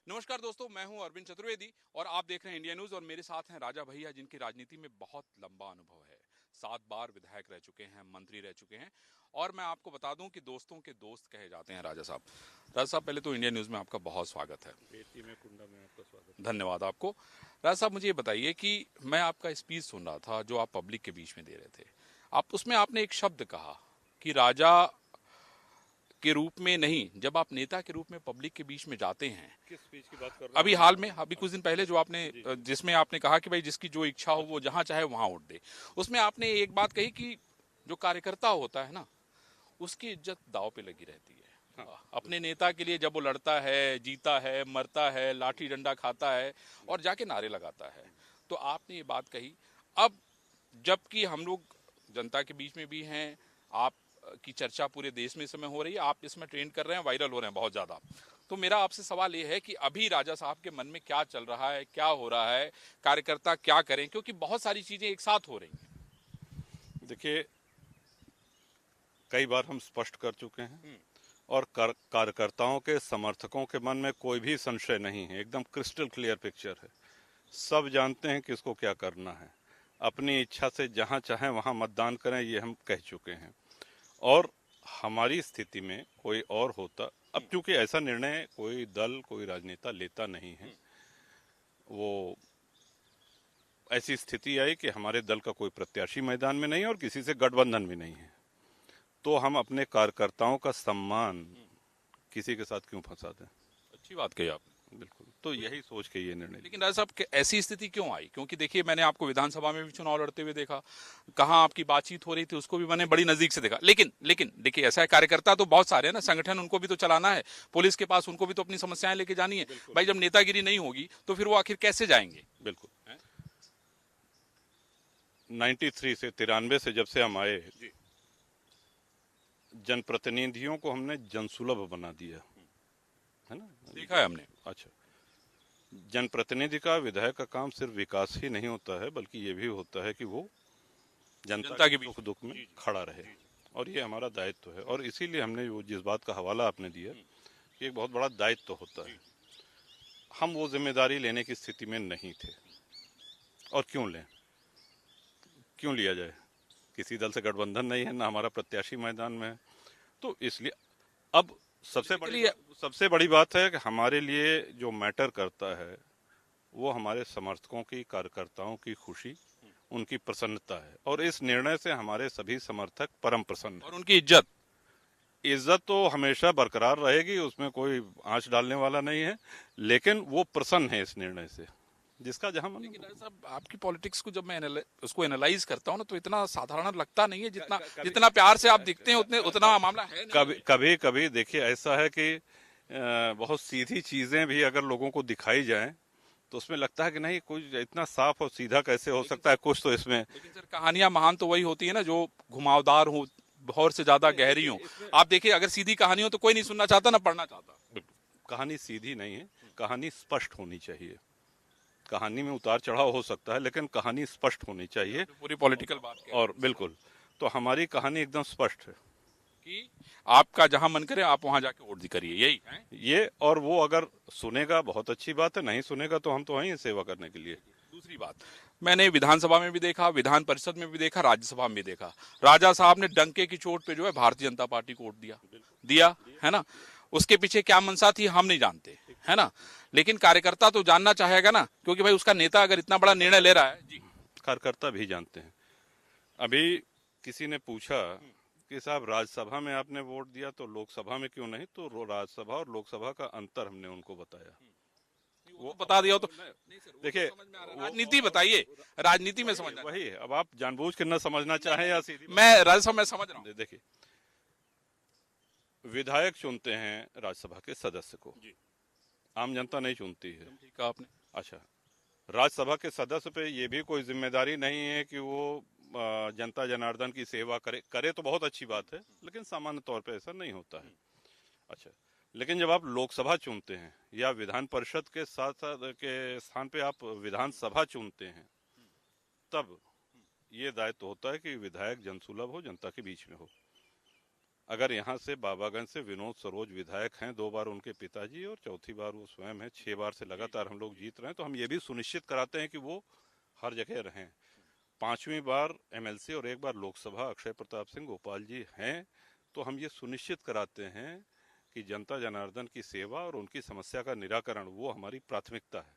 नमस्कार दोस्तों, मैं हूं अरविंद चतुर्वेदी और आप देख रहे हैं इंडिया न्यूज। और मेरे साथ हैं राजा भैया, जिनकी राजनीति में बहुत लंबा अनुभव है। 7 बार विधायक रह चुके हैं, मंत्री रह चुके हैं। और मैं आपको बता दूं कि दोस्तों के दोस्त कहे जाते हैं राजा साहब। राजा साहब, पहले तो इंडिया न्यूज में आपका बहुत स्वागत है। बेटी में कुंडा में आपका स्वागत है। धन्यवाद आपको। राजा साहब, मुझे ये बताइए कि मैं आपका स्पीच सुन रहा था जो आप पब्लिक के बीच में दे रहे थे। आप उसमें आपने एक शब्द कहा कि राजा के रूप में नहीं, जब आप नेता के रूप में पब्लिक के बीच में जाते हैं। किस स्पीच की बात कर रहे अभी हैं हाल आप? में, अभी कुछ दिन पहले जो आपने, जी। जिसमें आपने कहा कि भाई जिसकी जो इच्छा हो वो अच्छा। जहां चाहे वहां वोट दे। उसमें आपने एक बात कही कि जो कार्यकर्ता होता है ना, उसकी इज्जत दांव पे लगी रहती है। हाँ। अपने नेता के लिए जब वो लड़ता है, जीता है, मरता है, लाठी डंडा खाता है और जाके नारे लगाता है। तो आपने ये बात कही। अब जबकि हम लोग जनता के बीच में भी हैं, आप की चर्चा पूरे देश में इस समय हो रही है, आप इसमें ट्रेंड कर रहे हैं, वायरल हो रहे हैं बहुत ज्यादा। तो मेरा आपसे सवाल ये है कि अभी राजा साहब के मन में क्या चल रहा है, क्या हो रहा है, कार्यकर्ता क्या करें, क्योंकि बहुत सारी चीजें एक साथ हो रही हैं। देखिए, कई बार हम स्पष्ट कर चुके हैं हम्म। और कार्यकर्ताओं के समर्थकों के मन में कोई भी संशय नहीं है। एकदम क्रिस्टल क्लियर पिक्चर है। सब जानते हैं किसको क्या करना है। अपनी इच्छा से जहां चाहें वहां मतदान करें, ये हम कह चुके हैं। और हमारी स्थिति में कोई और होता, अब क्योंकि ऐसा निर्णय कोई दल, कोई राजनेता लेता नहीं है, वो ऐसी स्थिति आई कि हमारे दल का कोई प्रत्याशी मैदान में नहीं है और किसी से गठबंधन भी नहीं है, तो हम अपने कार्यकर्ताओं का सम्मान किसी के साथ क्यों फंसा दें? अच्छी बात कही आपने। बिल्कुल, तो यही सोच के ये निर्णय लेकिन लिया। राजा साहब ऐसी स्थिति क्यों आई? क्योंकि देखिए, मैंने आपको विधानसभा में भी चुनाव लड़ते हुए देखा, कहाँ आपकी बातचीत हो रही थी उसको भी मैंने बड़ी नजदीक से देखा। लेकिन लेकिन देखिए, ऐसा है, कार्यकर्ता तो बहुत सारे हैं ना, संगठन उनको भी तो चलाना है, पुलिस के पास उनको भी तो अपनी समस्याएं लेके जानी है। बिल्कुल भाई, जब नेतागिरी नहीं होगी तो फिर वो आखिर कैसे जाएंगे? बिल्कुल। 93 से 93 से जब से हम आए, जी। जनप्रतिनिधियों को हमने जनसुलभ बना दिया है ना। देखा है हमने। अच्छा, जनप्रतिनिधि का, विधायक का काम सिर्फ विकास ही नहीं होता है, बल्कि ये भी होता है कि वो जनता जनता के के बीच सुख में। दुख में जी जी खड़ा रहे। जी। और ये हमारा दायित्व है, और इसीलिए हमने वो जिस बात का हवाला आपने दिया कि एक बहुत बड़ा दायित्व होता है, हम वो जिम्मेदारी लेने की स्थिति में नहीं थे। और क्यों लें, क्यों लिया जाए? किसी दल से गठबंधन नहीं है, ना हमारा प्रत्याशी मैदान में है, तो इसलिए अब बेसिकली सबसे बड़ी बात है कि हमारे लिए जो मैटर करता है वो हमारे समर्थकों की, कार्यकर्ताओं की खुशी, उनकी प्रसन्नता है। और इस निर्णय से हमारे सभी समर्थक परम प्रसन्न और हैं। उनकी इज्जत। इज्जत तो हमेशा बरकरार रहेगी, उसमें कोई आंच डालने वाला नहीं है, लेकिन वो प्रसन्न है इस निर्णय से, जिसका जहां मन। लेकिन राजा साहब, आपकी पॉलिटिक्स को जब मैं उसको एनालाइज करता हूँ ना, तो इतना साधारण लगता नहीं है। जितना जितना प्यार से आप दिखते हैं उतने उतना मामला है नहीं। कभी कभी देखिए, ऐसा है कि बहुत सीधी चीजें भी अगर लोगों को दिखाई जाएं तो उसमें लगता है कि नहीं, कुछ इतना साफ और सीधा कैसे हो लेकिन सकता है, कुछ तो इसमें। लेकिन सर, कहानियां महान तो वही होती है ना जो घुमावदार हो, और से ज्यादा नहीं, गहरी देखिए हो। इसमें आप देखिए, अगर सीधी कहानी हो तो कोई नहीं सुनना चाहता ना पढ़ना चाहता। कहानी सीधी नहीं है, कहानी स्पष्ट होनी चाहिए। कहानी में उतार चढ़ाव हो सकता है, लेकिन कहानी स्पष्ट होनी चाहिए। पूरी पॉलिटिकल बात कह रहे और बिल्कुल, तो हमारी कहानी एकदम स्पष्ट है। हैं कि आपका जहां मन करे आप वहां जाके वोट करिए, यही है। ये, और वो अगर सुनेगा बहुत अच्छी बात है, नहीं सुनेगा तो हम तो वहीं हैं सेवा करने के लिए। दूसरी बात, मैंने विधानसभा में भी देखा, विधान परिषद में भी देखा, राज्यसभा में भी देखा, राजा साहब ने डंके की चोट पे जो है भारतीय जनता पार्टी को वोट दिया। दिया है ना। उसके पीछे क्या मंशा थी हम नहीं जानते, है ना। लेकिन कार्यकर्ता तो जानना चाहेगा ना, क्योंकि भाई उसका नेता अगर इतना बड़ा निर्णय ले रहा है। जी। कार्यकर्ता भी जानते हैं। अभी किसी ने पूछा कि साहब, राज्यसभा में आपने वोट दिया तो लोकसभा में क्यों नहीं? तो राज्यसभा और लोकसभा का अंतर हमने उनको बताया। वो बता दिया हो तो नहीं सर, वो तो देखिए, समझ में आ रहा है। राजनीति बताइए, राजनीति में समझना वही है। अब आप जानबूझ के न समझना चाहें या सीधी मैं राज्यसभा में समझ रहा हूँ। देखिए, विधायक चुनते हैं राज्यसभा के सदस्य को, जी। आम जनता नहीं चुनती है। ठीक कहा आपने। अच्छा, राज्यसभा के सदस्य पे ये भी कोई जिम्मेदारी नहीं है कि वो जनता जनार्दन की सेवा करे। करे तो बहुत अच्छी बात है, लेकिन सामान्य तौर पे ऐसा नहीं होता है। अच्छा, लेकिन जब आप लोकसभा चुनते हैं या विधान परिषद के साथ साथ के स्थान पे आप विधानसभा चुनते हैं, तब ये दायित्व होता है कि विधायक जनसुलभ हो, जनता के बीच में हो। अगर यहाँ से बाबागंज से विनोद सरोज विधायक हैं, 2 बार उनके पिताजी और चौथी बार वो स्वयं है, 6 बार से लगातार हम लोग जीत रहे हैं, तो हम ये भी सुनिश्चित कराते हैं कि वो हर जगह रहें। 5वीं बार एमएलसी और 1 बार लोकसभा अक्षय प्रताप सिंह गोपाल जी हैं, तो हम ये सुनिश्चित कराते हैं कि जनता जनार्दन की सेवा और उनकी समस्या का निराकरण वो हमारी प्राथमिकता है।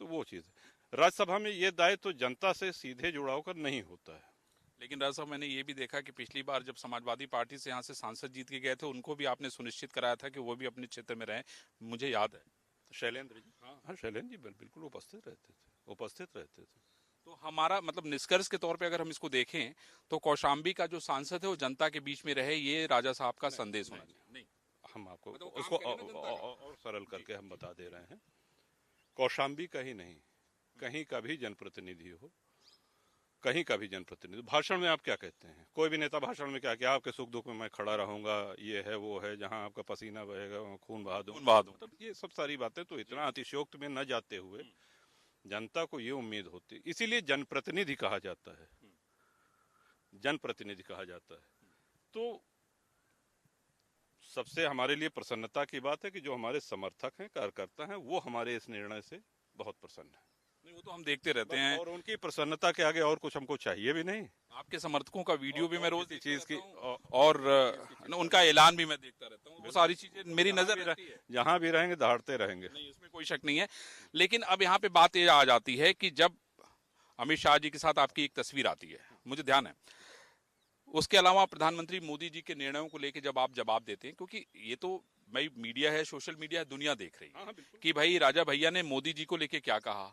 तो वो चीज़ है। राज्यसभा में ये दायित्व तो जनता से सीधे जुड़ाव कर नहीं होता है। लेकिन राजा साहब, मैंने ये भी देखा कि पिछली बार जब समाजवादी पार्टी से यहाँ से सांसद जीत के गए थे, उनको भी आपने सुनिश्चित कराया था कि वो भी अपने क्षेत्र में रहें, मुझे याद है। शैलेंद्र जी, हाँ शैलेंद्र जी बिल्कुल उपस्थित रहते थे। तो हमारा मतलब निष्कर्ष के तौर पे अगर हम इसको देखें तो कौशाम्बी का जो सांसद है वो जनता के बीच में रहे, ये राजा साहब का संदेश होना चाहिए। नहीं, हम आपको मतलब उसको काम करें ना जनता का। और सरल करके हम बता दे रहे हैं। कौशाम्बी का ही नहीं, कहीं का भी जनप्रतिनिधि हो, कहीं का भी जनप्रतिनिधि, भाषण में आप क्या कहते हैं? कोई भी नेता भाषण में क्या आपके सुख दुख में मैं खड़ा रहूंगा, ये है वो है, जहां आपका पसीना बहेगा वहां खून बहा दूं। तब ये सब सारी बातें तो इतना अतिशयोक्त में न जाते हुए जनता को ये उम्मीद होती, इसीलिए जनप्रतिनिधि कहा जाता है, जनप्रतिनिधि कहा जाता है। तो सबसे हमारे लिए प्रसन्नता की बात है कि जो हमारे समर्थक हैं, कार्यकर्ता हैं, वो हमारे इस निर्णय से बहुत प्रसन्न है। नहीं, वो तो हम देखते रहते हैं, और उनकी प्रसन्नता के आगे और कुछ हमको चाहिए भी नहीं। आपके समर्थकों का वीडियो भी मैं रोज किसी चीज चीज की और उनका ऐलान भी मैं देखता रहता हूँ, वो सारी चीजें मेरी नजर रहती है। जहां भी रहेंगे दहाड़ते रहेंगे। नहीं, इसमें कोई शक नहीं है। लेकिन अब यहाँ पे बात ये आ जाती है कि जब अमित शाह जी के साथ आपकी एक तस्वीर आती है, मुझे ध्यान है, उसके अलावा प्रधानमंत्री मोदी जी के निर्णयों को लेकर जब आप जवाब देते हैं, क्योंकि ये तो भाई मीडिया है, सोशल मीडिया है, दुनिया देख रही है कि भाई राजा भैया ने मोदी जी को लेके क्या कहा,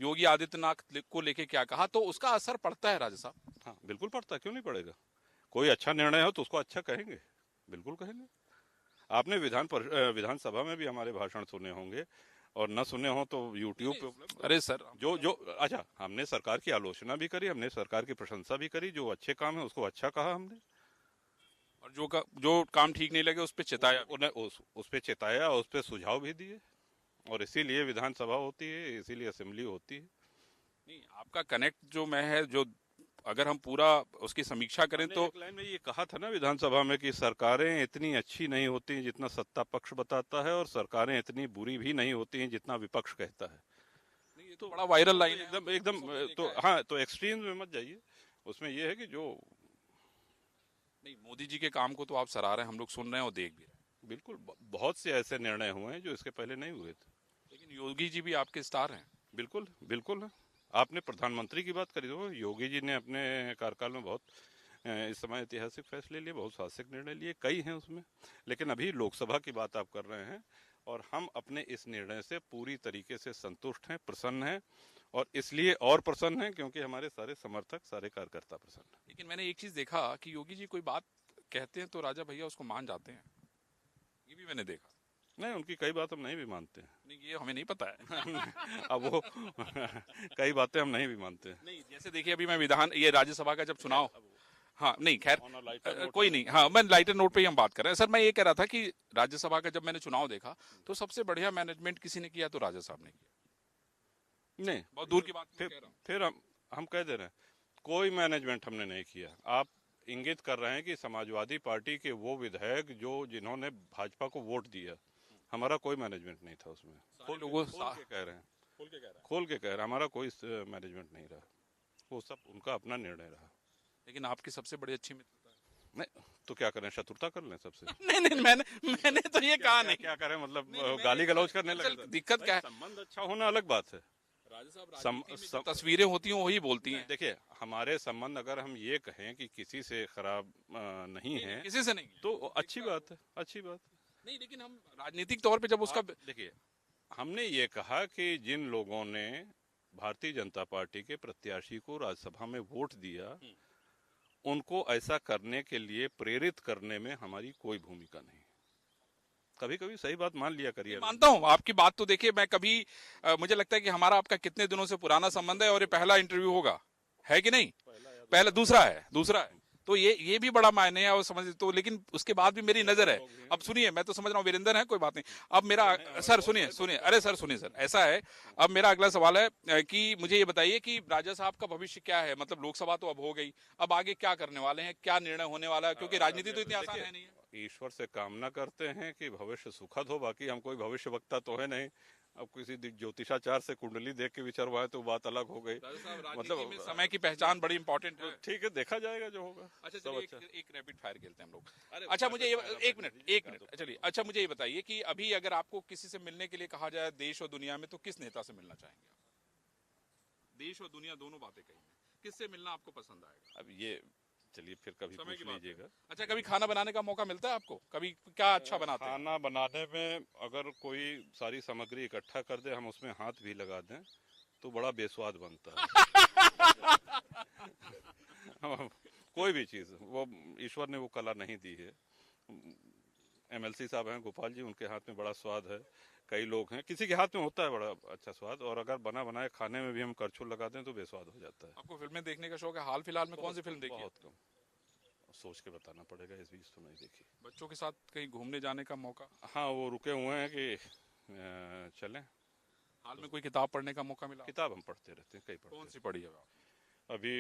योगी आदित्यनाथ को लेके क्या कहा, तो उसका असर पड़ता है राजा साहब। हाँ बिल्कुल पड़ता है, क्यों नहीं पड़ेगा? कोई अच्छा निर्णय हो तो उसको अच्छा कहेंगे, बिल्कुल कहेंगे। आपने विधानसभा में भी हमारे भाषण सुने होंगे, और न सुने हो तो यूट्यूब पे। अरे सर, जो जो अच्छा, हमने सरकार की आलोचना भी करी, हमने सरकार की प्रशंसा भी करी, जो अच्छे काम है उसको अच्छा कहा हमने, और जो काम ठीक नहीं लगे उस पर चिताया, उन्हें उस पे चिताया, उस पे सुझाव भी दिए, और इसीलिए विधानसभा होती है, इसीलिए असेंबली होती है। नहीं, आपका कनेक्ट जो मैं है, जो अगर हम पूरा उसकी समीक्षा करें तो एक लाइन में ये कहा था ना विधानसभा में कि सरकारें इतनी अच्छी नहीं होती जितना सत्ता पक्ष बताता है, और सरकारें इतनी बुरी भी नहीं होती जितना विपक्ष कहता है। नहीं, ये तो बड़ा वायरल लाइन है, एकदम तो हाँ, तो एक्सट्रीम में मत जाइए। उसमें ये है कि जो नहीं, मोदी जी के काम को तो आप सराह रहे हैं, हम लोग सुन रहे हैं और देख भी रहे हैं। बिल्कुल बहुत से ऐसे निर्णय हुए हैं जो इसके पहले नहीं हुए थे। लेकिन योगी जी भी आपके स्टार हैं। बिल्कुल बिल्कुल। आपने प्रधानमंत्री की बात करी, तो योगी जी ने अपने कार्यकाल में बहुत इस समय ऐतिहासिक फैसले लिए, बहुत साहसिक निर्णय लिए, कई हैं उसमें। लेकिन अभी लोकसभा की बात आप कर रहे हैं, और हम अपने इस निर्णय से पूरी तरीके से संतुष्ट हैं, प्रसन्न हैं, और इसलिए और प्रसन्न हैं क्योंकि हमारे सारे समर्थक, सारे कार्यकर्ता प्रसन्न हैं। लेकिन मैंने एक चीज देखा कि योगी जी कोई बात कहते हैं तो राजा भैया उसको मान जाते हैं, ये भी मैंने देखा। नहीं, उनकी कई बात हम नहीं भी मानते हैं। नहीं, ये हमें नहीं पता है। अब वो कई बातें हम नहीं भी मानते हैं। नहीं, जैसे देखिए अभी मैं ये राज्यसभा का जब चुनाव, हाँ नहीं खैर कोई नहीं, हाँ मैं लाइटर नोट पे ही हम बात कर रहे हैं। सर मैं ये कह रहा था कि राज्यसभा का जब मैंने चुनाव देखा तो सबसे बढ़िया मैनेजमेंट किसी ने किया तो राजा साहब ने किया। नहीं, बहुत दूर की बात मैं कह रहा हूँ। फिर हम कह दे रहे हैं कोई मैनेजमेंट हमने नहीं किया। आप इंगित कर रहे हैं कि समाजवादी पार्टी के वो विधायक जिन्होंने भाजपा को वोट दिया, हमारा कोई मैनेजमेंट नहीं था उसमें। खोल के कह रहे हैं, खोल के कह रहे हैं, हमारा कोई मैनेजमेंट नहीं रहा, वो सब उनका अपना निर्णय रहा। लेकिन आपकी सबसे बड़ी अच्छी मित्रता है। नहीं तो क्या करें, शत्रुता कर लें सबसे? नहीं, मैंने तो ये कहा नहीं। क्या करें, मतलब गाली गलौज करने लगे? दिक्कत क्या है? संबंध अच्छा होना अलग बात है। तस्वीरें होती हैं वही बोलती हैं। देखिए, हमारे संबंध अगर हम ये कहें कि किसी से खराब नहीं है, किसी से नहीं, तो अच्छी बात है, अच्छी बात है। नहीं, लेकिन हम राजनीतिक तौर पे जब उसका देखिए, हमने ये कहा कि जिन लोगों ने भारतीय जनता पार्टी के प्रत्याशी को राज्यसभा में वोट दिया, उनको ऐसा करने के लिए प्रेरित करने में हमारी कोई भूमिका नहीं। कभी कभी सही बात मान लिया करिए। मानता हूं आपकी बात, तो देखिए मैं कभी मुझे लगता है कि हमारा आपका कितने दिनों से पुराना संबंध है, और ये पहला इंटरव्यू होगा, है कि नहीं? पहला, दूसरा है। तो ये भी बड़ा मायने है और समझ तो, लेकिन उसके बाद भी मेरी नजर है। अब सुनिए, मैं तो समझ रहा हूँ वीरेंद्र है, कोई बात नहीं। अब मेरा सर सुनिए, अरे सर सुनिए सर, ऐसा है, अब मेरा अगला सवाल है कि मुझे ये बताइए कि राजा साहब का भविष्य क्या है? मतलब लोकसभा तो अब हो गई, अब आगे क्या करने वाले हैं, क्या निर्णय होने वाला है? क्योंकि राजनीति तो इतनी आसान है नहीं है। ईश्वर से कामना करते हैं कि भविष्य सुखद हो, बाकी हम कोई भविष्य वक्ता तो है नहीं। अब किसी ज्योतिषाचार से कुंडली देख के विचारवाए तो बात अलग हो गई। मतलब में समय की पहचान बड़ी इंपॉर्टेंट है। ठीक है, देखा जाएगा जो होगा। अच्छा चलिए, एक रैपिड फायर खेलते हैं हम लोग। अच्छा मुझे ये एक मिनट चलिए, अच्छा मुझे ये बताइए कि अभी अगर आपको किसी से मिलने के लिए कहा जाए देश और दुनिया में, तो किस नेता से मिलना चाहेंगे आप? देश और दुनिया दोनों बातें कही, किससे मिलना आपको पसंद आएगा? अब ये चलिए फिर कभी समय की पूछ बात है। लीजिएगा। अच्छा, कभी खाना बनाने का मौका मिलता है आपको? कभी क्या अच्छा बनाते हैं? खाना बनाने में अगर कोई सारी सामग्री इकट्ठा कर दे, हम उसमें हाथ भी लगा दें, तो बड़ा बेस्वाद बनता है। कोई भी चीज, वो ईश्वर ने वो कला नहीं दी है। एमएलसी साहब हैं गोपाल जी, उनके हाथ में बड़ा स्वाद है। कई लोग हैं, किसी के हाथ में होता है बड़ा अच्छा स्वाद, और अगर बना बनाए खाने में भी हम करछुल लगा दें तो बेस्वाद हो जाता है। आपको फिल्में देखने का शौक है? हाल फिलहाल में कौन सी फिल्म देखी है? बहुत कम, सोच के बताना पड़ेगा, इस बीच तो नहीं देखी। बच्चों के साथ कहीं घूमने जाने का मौका? हाँ, वो रुके हुए हैं कि चलें। हाल में कोई किताब पढ़ने का मौका मिला? किताब हम पढ़ते रहते हैं, कई पढ़ते कौन हैं। सी पढ़ी है आप? अभी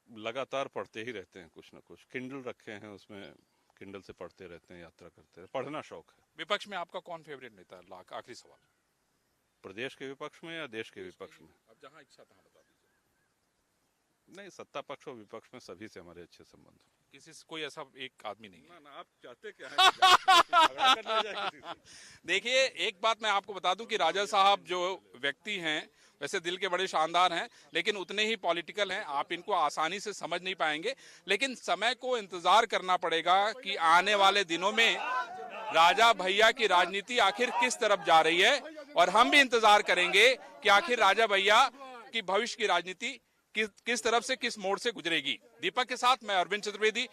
लगातार पढ़ते ही रहते हैं, कुछ ना कुछ किंडल रखे हैं, उसमें किंडल से पढ़ते रहते हैं, यात्रा करते हैं, पढ़ना शौक है। विपक्ष में आपका कौन फेवरेट नेता है? आखिरी सवाल। प्रदेश के विपक्ष में या देश के विपक्ष में? अब जहां इच्छा तहां बता दीजिए। नहीं, सत्ता पक्ष और विपक्ष में सभी से हमारे अच्छे संबंध हैं। किसी से कोई ऐसा एक आदमी नहीं है? ना, आप चाहते क्या हैं? झगड़ा करने जाए किसी से? देखिए, एक बात मैं आपको बता दूं कि राजा साहब जो व्यक्ति हैं, वैसे दिल के बड़े शानदार हैं, लेकिन उतने ही पॉलिटिकल हैं। आप इनको आसानी से समझ नहीं पाएंगे, लेकिन समय को इंतजार करना पड़ेगा कि आने वाले दिनों में राजा भैया की राजनीति आखिर किस तरफ जा रही है, और हम भी इंतजार करेंगे कि आखिर राजा भैया की भविष्य की राजनीति किस तरफ से, किस मोड़ से गुजरेगी। दीपक के साथ मैं अरविंद चतुर्वेदी।